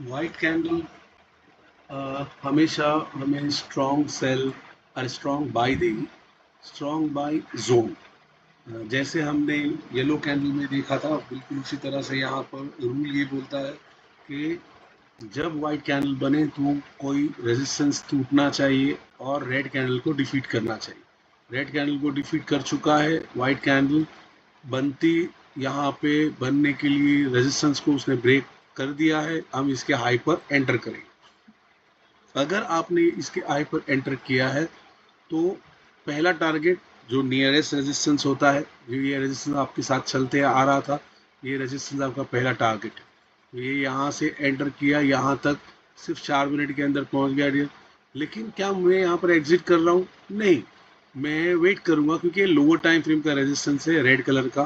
White candle हमेशा हमें strong cell और स्ट्रॉन्ग बाई देगी, स्ट्रॉन्ग बाई जोन। जैसे हमने येलो कैंडल में देखा था, बिल्कुल उसी तरह से यहाँ पर रूल ये बोलता है कि जब वाइट कैंडल बने तो कोई रेजिस्टेंस टूटना चाहिए और रेड कैंडल को डिफीट करना चाहिए। रेड कैंडल को डिफीट कर चुका है, वाइट कैंडल बनती यहाँ पे बनने के लिए रेजिस्टेंस को उसने ब्रेक कर दिया है। हम इसके हाई पर एंटर करेंगे। अगर आपने इसके आई पर एंटर किया है तो पहला टारगेट जो नियरेस्ट रेजिस्टेंस होता है, जो ये रेजिस्टेंस आपके साथ चलते आ रहा था, ये रेजिस्टेंस आपका पहला टारगेट है। तो ये यहाँ से एंटर किया, यहाँ तक सिर्फ 4 मिनट के अंदर पहुंच गया डियर। लेकिन क्या मैं यहाँ पर एग्जिट कर रहा हूँ? नहीं, मैं वेट करूंगा क्योंकि लोअर टाइम फ्रेम का रेजिस्टेंस है रेड कलर का।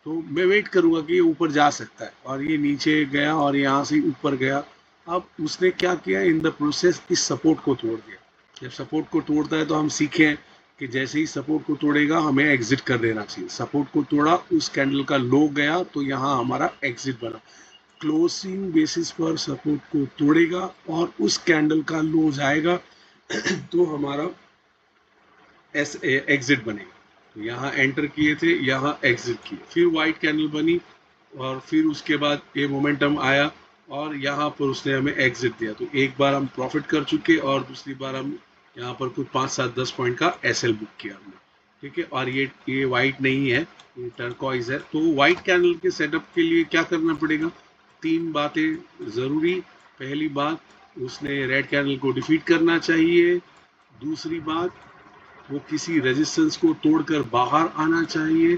तो मैं वेट करूंगा कि ये ऊपर जा सकता है, और ये नीचे गया और यहाँ से ऊपर गया। अब उसने क्या किया, इन द प्रोसेस इस सपोर्ट को तोड़ दिया। जब सपोर्ट को तोड़ता है तो हम सीखें कि जैसे ही सपोर्ट को तोड़ेगा हमें एग्जिट कर देना चाहिए। सपोर्ट को तोड़ा, उस कैंडल का लो गया, तो यहाँ हमारा एग्जिट बना। क्लोजिंग बेसिस पर सपोर्ट को तोड़ेगा और उस कैंडल का लो जाएगा तो हमारा एग्जिट बनेगा। तो यहाँ एंटर किए थे, यहाँ एग्जिट किए, फिर वाइट कैंडल बनी और फिर उसके बाद ये मोमेंटम आया और यहाँ पर उसने हमें एग्जिट दिया। तो एक बार हम प्रॉफिट कर चुके और दूसरी बार हम यहाँ पर कुछ 5 7 10 पॉइंट का एसएल बुक किया हमने। ठीक है, और ये वाइट नहीं है, ये टर्कॉइज है। तो वाइट कैंडल के सेटअप के लिए क्या करना पड़ेगा? 3 बातें जरूरी। पहली बात, उसने रेड कैंडल को डिफीट करना चाहिए। दूसरी बात, वो किसी रेजिस्टेंस को तोड़कर बाहर आना चाहिए।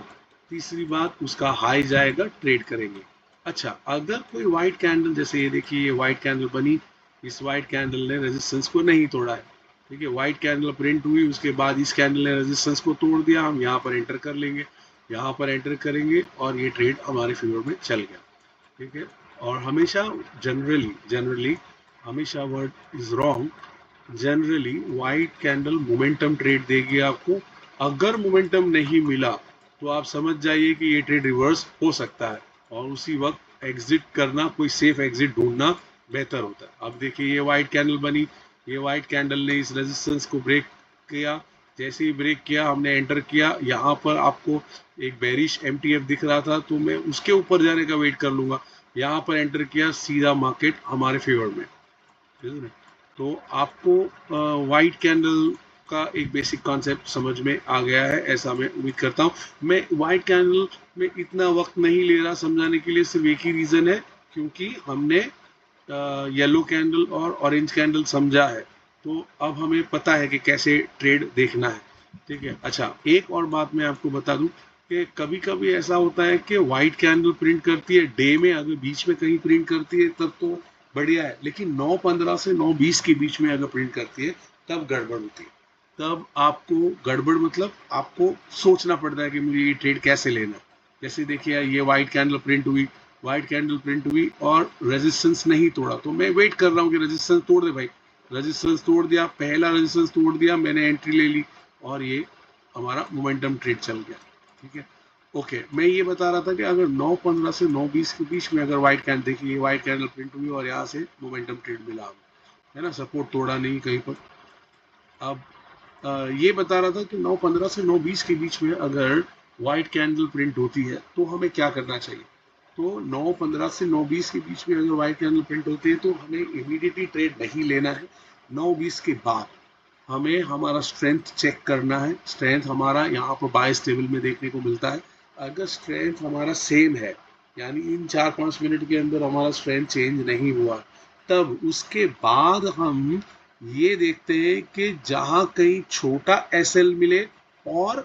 तीसरी बात, उसका हाई जाएगा, ट्रेड करेंगे। अच्छा, अगर कोई व्हाइट कैंडल, जैसे ये देखिए ये व्हाइट कैंडल बनी, इस व्हाइट कैंडल ने रेजिस्टेंस को नहीं तोड़ा है। ठीक है, व्हाइट कैंडल प्रिंट हुई, उसके बाद इस कैंडल ने रेजिस्टेंस को तोड़ दिया, हम यहाँ पर एंटर कर लेंगे, यहाँ पर एंटर करेंगे और ये ट्रेड हमारे फेवर में चल गया। ठीक है, और हमेशा जनरली जनरली हमेशा word is wrong. Generally white candle momentum trade देगी आपको। अगर मोमेंटम नहीं मिला तो आप समझ जाइए कि ये ट्रेड रिवर्स हो सकता है और उसी वक्त एग्जिट करना, कोई सेफ एग्जिट ढूंढना बेहतर होता है। अब देखिए ये वाइट कैंडल बनी, ये वाइट कैंडल ने इस रेजिस्टेंस को ब्रेक किया। जैसे ही ब्रेक किया हमने एंटर किया, यहाँ पर आपको एक बेरिश एमटीएफ दिख रहा था, तो मैं उसके ऊपर जाने का वेट कर लूंगा। यहाँ पर एंटर किया, सीधा मार्केट हमारे फेवर में। तो आपको वाइट कैंडल का एक बेसिक कॉन्सेप्ट समझ में आ गया है, ऐसा मैं उम्मीद करता हूँ। मैं वाइट कैंडल में इतना वक्त नहीं ले रहा समझाने के लिए, सिर्फ एक ही रीज़न है, क्योंकि हमने येलो कैंडल और ऑरेंज कैंडल समझा है। तो अब हमें पता है कि कैसे ट्रेड देखना है। ठीक है, अच्छा एक और बात मैं आपको बता दूं कि कभी कभी ऐसा होता है कि वाइट कैंडल प्रिंट करती है डे में, अगर बीच में कहीं प्रिंट करती है तब तो बढ़िया है, लेकिन 9:15 से 9:20 के बीच में अगर प्रिंट करती है तब गड़बड़ होती है। तब आपको गड़बड़ मतलब आपको सोचना पड़ता है कि मुझे ये ट्रेड कैसे लेना है। जैसे देखिए ये व्हाइट कैंडल प्रिंट हुई, व्हाइट कैंडल प्रिंट हुई और रेजिस्टेंस नहीं तोड़ा, तो मैं वेट कर रहा हूँ कि रेजिस्टेंस तोड़ दे भाई। रेजिस्टेंस तोड़ दिया, पहला रेजिस्टेंस तोड़ दिया, मैंने एंट्री ले ली और ये हमारा मोमेंटम ट्रेड चल गया। ठीक है, ओके, मैं ये बता रहा था कि अगर 9:15 से 9:20 के बीच में अगर व्हाइट कैंडल, देखिए व्हाइट कैंडल प्रिंट हुई और यहाँ से मोमेंटम ट्रेड मिला हमें, है ना, सपोर्ट तोड़ा नहीं कहीं पर। अब ये बता रहा था कि 9:15 से 9:20 के बीच में अगर व्हाइट कैंडल प्रिंट होती है तो हमें क्या करना चाहिए। तो 9:15 से 9:20 के बीच में अगर व्हाइट कैंडल प्रिंट होती है तो हमें इमीडिएटली ट्रेड नहीं लेना है। 9:20 के बाद हमें हमारा स्ट्रेंथ चेक करना है। स्ट्रेंथ हमारा यहाँ पर बायस टेबल में देखने को मिलता है। अगर स्ट्रेंथ हमारा सेम है, यानी इन 4 5 मिनट के अंदर हमारा स्ट्रेंथ चेंज नहीं हुआ, तब उसके बाद हम ये देखते हैं कि जहां कहीं छोटा एसएल मिले और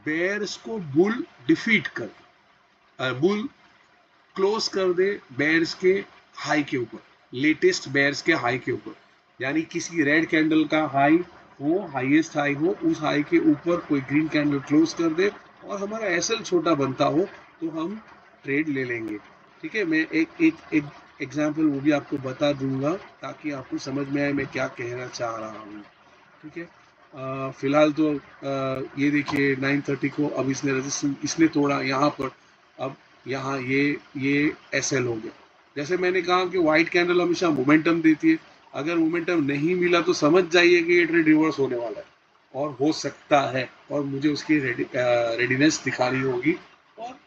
बेयर्स को बुल डिफीट कर, बुल क्लोज कर दे बेयर्स के हाई के ऊपर, लेटेस्ट बेयर्स के हाई के ऊपर। यानी किसी रेड कैंडल का हाई हो, हाईएस्ट हाई हो, उस हाई के ऊपर कोई ग्रीन कैंडल क्लोज कर दे और हमारा एसएल छोटा बनता हो तो हम ट्रेड ले लेंगे। ठीक है, मैं एक एक एक एग्जाम्पल वो भी आपको बता दूंगा ताकि आपको समझ में आए मैं क्या कहना चाह रहा हूँ। ठीक है, फिलहाल तो ये देखिए 9:30 को अब इसने रेजिस्टेंस इसने तोड़ा यहाँ पर। अब यहाँ ये एसएल हो गया। जैसे मैंने कहा कि व्हाइट कैंडल हमेशा मोमेंटम देती है, अगर मोमेंटम नहीं मिला तो समझ जाइए कि ये ट्रेड रिवर्स होने वाला है और हो सकता है, और मुझे उसकी रेडीनेस दिखानी होगी और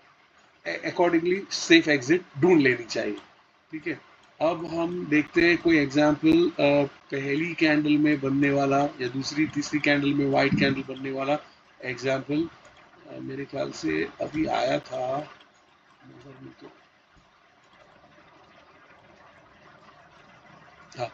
अकॉर्डिंगली सेफ एग्जिट ढूंढ लेनी चाहिए। ठीक है, अब हम देखते हैं कोई एग्जांपल, पहली कैंडल में बनने वाला या दूसरी तीसरी कैंडल में व्हाइट कैंडल बनने वाला एग्जांपल मेरे ख्याल से अभी आया था नजर में तो। हाँ,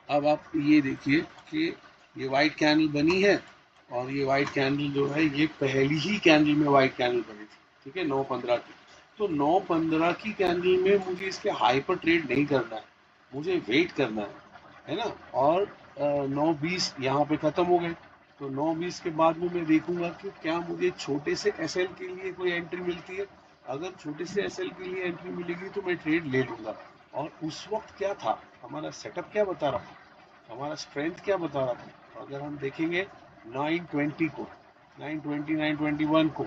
अब आप ये देखिए कि ये व्हाइट कैंडल बनी है और ये व्हाइट कैंडल जो है ये पहली ही कैंडल में व्हाइट कैंडल बनी थी। ठीक है, 9:15 की। तो 9:15 की कैंडल में मुझे इसके हाई पर ट्रेड नहीं करना है, मुझे वेट करना है ना। और 9:20 यहाँ पे खत्म हो गए, तो 9:20 के बाद में मैं देखूंगा कि क्या मुझे छोटे से एसएल के लिए कोई एंट्री मिलती है। अगर छोटे से एसएल के लिए एंट्री मिलेगी तो मैं ट्रेड ले लूंगा। और उस वक्त क्या था, हमारा सेटअप क्या बता रहा था, हमारा स्ट्रेंथ क्या बता रहा था। अगर हम देखेंगे 920 को, 920 921 को,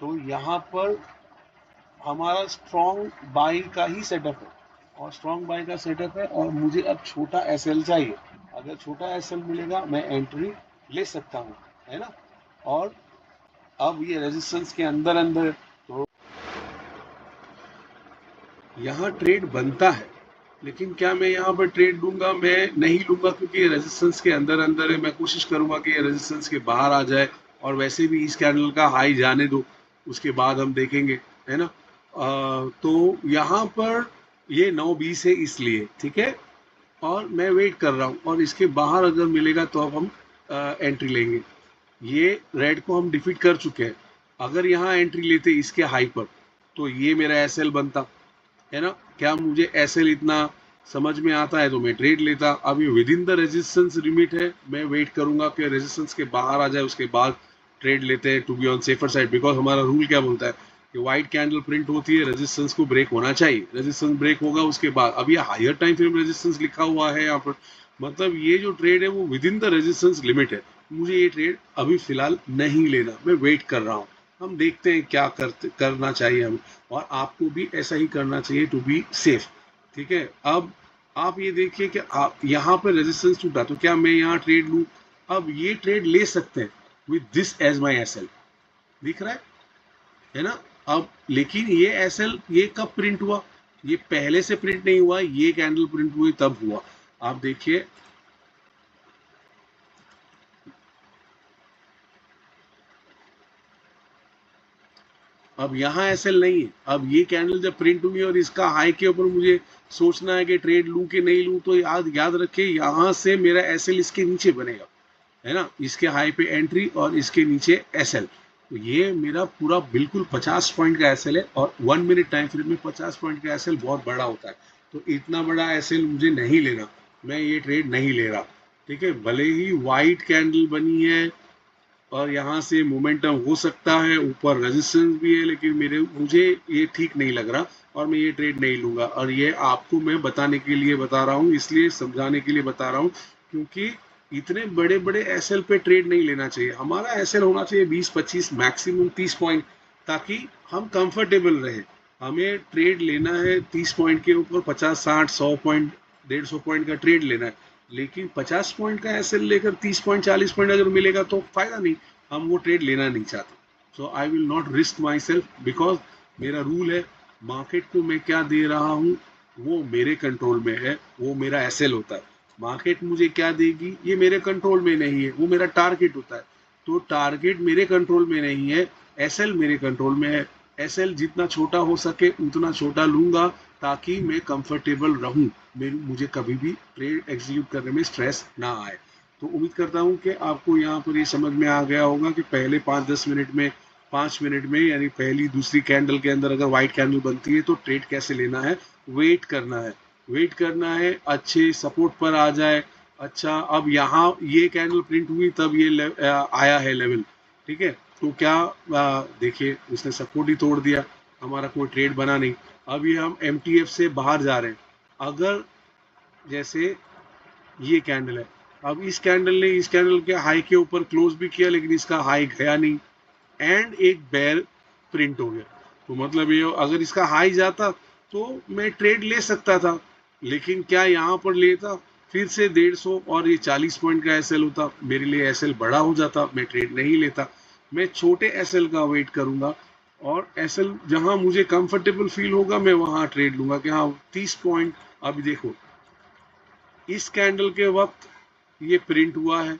तो यहाँ पर हमारा स्ट्रॉन्ग बाई का ही सेटअप है, और स्ट्रॉन्ग बाई का सेटअप है और मुझे अब छोटा एसएल चाहिए। अगर छोटा एसएल मिलेगा मैं एंट्री ले सकता हूँ, है ना। और अब ये रेजिस्टेंस के अंदर अंदर, तो यहाँ ट्रेड बनता है, लेकिन क्या मैं यहाँ पर ट्रेड लूंगा? मैं नहीं लूंगा, क्योंकि ये रेजिस्टेंस के अंदर अंदर है। मैं कोशिश करूंगा कि ये रेजिस्टेंस के बाहर आ जाए, और वैसे भी इस कैंडल का हाई जाने दो, उसके बाद हम देखेंगे, है ना। तो यहाँ पर ये 9:20 है इसलिए, ठीक है, और मैं वेट कर रहा हूँ, और इसके बाहर अगर मिलेगा तो अब हम एंट्री लेंगे। ये रेड को हम डिफीट कर चुके हैं। अगर यहाँ एंट्री लेते इसके हाई पर तो ये मेरा एसएल बनता, है ना। क्या मुझे एसएल इतना समझ में आता है तो मैं ट्रेड लेता। अब ये with in the resistance limit है, मैं वेट करूंगा कि रेजिस्टेंस के बाहर आ जाए, उसके बाद ट्रेड लेते हैं, to be on safer side. Because हमारा रूल क्या बोलता है कि व्हाइट कैंडल प्रिंट होती है, रेजिस्टेंस को ब्रेक होना चाहिए, रेजिस्टेंस ब्रेक होगा उसके बाद। अब ये हायर टाइम फ्रेम रेजिस्टेंस लिखा हुआ है यहाँ पर, मतलब ये जो ट्रेड है वो with in the resistance limit है। मुझे ये ट्रेड अभी फिलहाल नहीं लेना, मैं वेट कर रहा हूँ। हम देखते हैं क्या करना चाहिए हमें, और आपको भी ऐसा ही करना चाहिए टू बी सेफ। ठीक है, अब आप ये देखिए कि आप यहाँ पर रेजिस्टेंस टूटा, तो क्या मैं यहाँ ट्रेड लूँ? अब ये ट्रेड ले सकते हैं with this as my SL, दिख रहा है ना। अब लेकिन ये एसएल ये कब प्रिंट हुआ? ये पहले से प्रिंट नहीं हुआ, ये कैंडल प्रिंट हुई तब हुआ। आप देखिए, अब यहाँ एसएल नहीं है। अब ये कैंडल जब प्रिंट हुई और इसका हाई के ऊपर मुझे सोचना है कि ट्रेड लूं कि नहीं लूं, तो याद याद रखिए यहाँ से मेरा एसएल इसके नीचे बनेगा, है ना। इसके हाई पे एंट्री और इसके नीचे एसएल, तो ये मेरा पूरा बिल्कुल 50 पॉइंट का एसएल है, और 1 मिनट टाइम फ्रेम में 50 पॉइंट का एसएल बहुत बड़ा होता है। तो इतना बड़ा एसएल मुझे नहीं लेना, मैं ये ट्रेड नहीं ले रहा। ठीक है, भले ही व्हाइट कैंडल बनी है और यहाँ से मोमेंटम हो सकता है, ऊपर रेजिस्टेंस भी है, लेकिन मुझे ये ठीक नहीं लग रहा, और मैं ये ट्रेड नहीं लूंगा। और ये आपको मैं बताने के लिए बता रहा हूँ, इसलिए समझाने के लिए बता रहा हूँ, क्योंकि इतने बड़े बड़े एसएल पे ट्रेड नहीं लेना चाहिए। हमारा एसएल होना चाहिए 20-25, मैक्सिमम 30 पॉइंट, ताकि हम कंफर्टेबल रहे। हमें ट्रेड लेना है 30 पॉइंट के ऊपर, 50, 60, 100 पॉइंट, 150 पॉइंट का ट्रेड लेना है। लेकिन 50 पॉइंट का एसएल लेकर 30 पॉइंट 40 पॉइंट अगर मिलेगा तो फायदा नहीं, हम वो ट्रेड लेना नहीं चाहते। So I will not risk myself, because मेरा रूल है, मार्केट को मैं क्या दे रहा हूँ वो मेरे कंट्रोल में है, वो मेरा एसएल होता है। मार्केट मुझे क्या देगी ये मेरे कंट्रोल में नहीं है, वो मेरा टारगेट होता है। तो टारगेट मेरे कंट्रोल में नहीं है, एसएल मेरे कंट्रोल में है। एसएल जितना छोटा हो सके उतना छोटा लूंगा, ताकि मैं कंफर्टेबल रहूं, मुझे कभी भी ट्रेड एग्जीक्यूट करने में स्ट्रेस ना आए। तो उम्मीद करता हूं कि आपको यहाँ पर ये समझ में आ गया होगा कि पहले 5-10 मिनट में, 5 मिनट में, यानी पहली दूसरी कैंडल के अंदर अगर व्हाइट कैंडल बनती है तो ट्रेड कैसे लेना है। वेट करना है, वेट करना है, अच्छे सपोर्ट पर आ जाए। अच्छा, अब यहाँ ये कैंडल प्रिंट हुई तब ये आया है लेवल, ठीक है। तो क्या देखिए उसने सपोर्ट ही तोड़ दिया, हमारा कोई ट्रेड बना नहीं। अभी हम एमटीएफ से बाहर जा रहे हैं। अगर जैसे ये कैंडल है, अब इस कैंडल ने इस कैंडल के हाई के ऊपर क्लोज भी किया, लेकिन इसका हाई गया नहीं, एंड एक बेयर प्रिंट हो गया। तो मतलब ये अगर इसका हाई जाता तो मैं ट्रेड ले सकता था, लेकिन क्या यहाँ पर लेता? फिर से 150 और ये 40 पॉइंट का एसएल होता, मेरे लिए एसएल बड़ा हो जाता, मैं ट्रेड नहीं लेता। मैं छोटे एसएल का वेट करूंगा और एसएल जहां मुझे कंफर्टेबल फील होगा मैं वहां ट्रेड लूंगा कि हाँ 30 पॉइंट। अभी देखो इस कैंडल के वक्त ये प्रिंट हुआ है,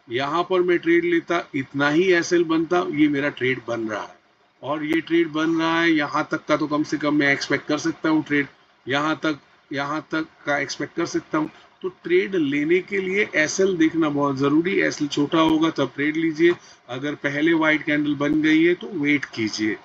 यहाँ पर मैं ट्रेड लेता, इतना ही एसएल बनता, ये मेरा ट्रेड बन रहा है और ये ट्रेड बन रहा है। यहाँ तक का तो कम से कम मैं एक्सपेक्ट कर सकता हूँ ट्रेड, यहाँ तक का एक्सपेक्ट कर सकता हूँ। तो ट्रेड लेने के लिए एसएल देखना बहुत जरूरी है। एसएल छोटा होगा तब ट्रेड लीजिए, अगर पहले वाइट कैंडल बन गई है तो वेट कीजिए।